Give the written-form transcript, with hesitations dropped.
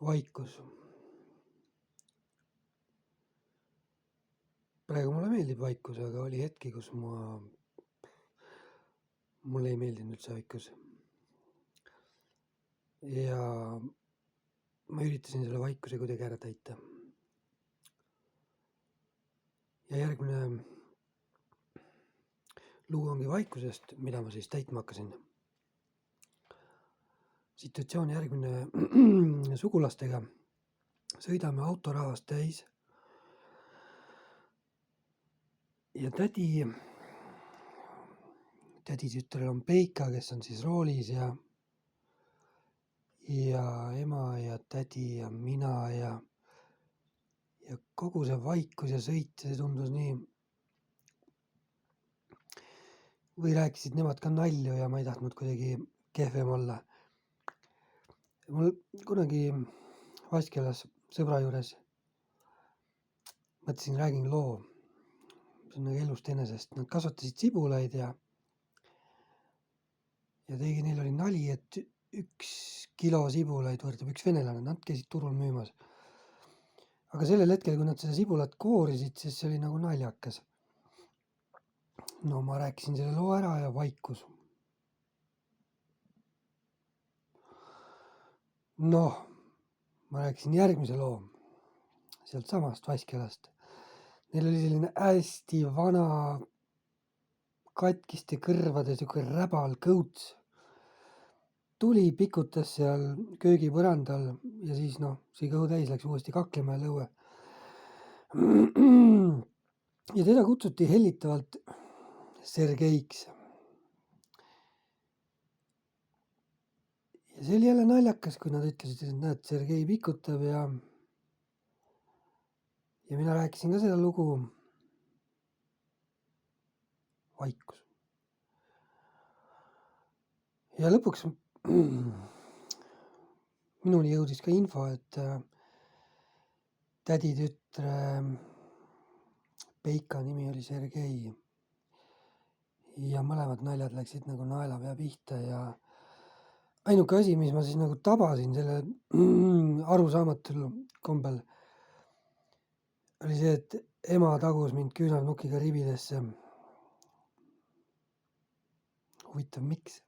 Vaikus. Praegu mulle meeldib vaikus, aga oli hetki, kus mulle ei meeldinud üldse vaikus. Ja ma üritasin selle vaikuse kuidagi ära täita. Ja järgmine lugu ongi vaikusest, mida ma siis täitma hakkasin. Situatsioon järgmine sugulastega. Sõidame autorahvast täis. Ja tädi tütrel on Peika, kes on siis roolis ja ema ja tädi ja mina ja kogu see vaikus ja sõit, see tundus nii. Või rääkisid nemad ka nalju ja ma ei tahtnud kuidagi kehvem olla. Mul kunagi Vaskjalas sõbra juures mõtlesin, räägin loo. See on nagu elust enesest. Nad kasvatasid sibulaid ja neil oli nali, et 1 kilo sibulaid võrdub 1 venelane. Nad käisid turul müümas. Aga sellel hetkel, kui nad seda sibulat koorisid, siis see oli nagu naljakas. No ma rääkisin selle loo ära ja vaikus. Noh, ma rääkisin järgmise loo sealt samast Vaskjalast. Neil oli selline hästi vana katkiste kõrvade siuke räbal kõuts. Tuli pikutas seal köögipõrandal ja siis sai kõhu täis, läks uuesti kaklema ja lõue. Ja teda kutsuti hellitavalt Sergeiks. Ja see oli jälle naljakas, kui nad ütlesid, et näed, Sergei pikutab ja mina rääkisin ka seda lugu. Vaikus. Ja lõpuks minuni jõudis ka info, et tädi tütre Peika nimi oli Sergei. Ja mõlemad naljad läksid nagu naelapea pihta ja ainuke asi, mis ma siis nagu tabasin selle arusaamatul kombel, oli see, et ema tagus mind küünarnukiga ribidesse. Huvitav, miks?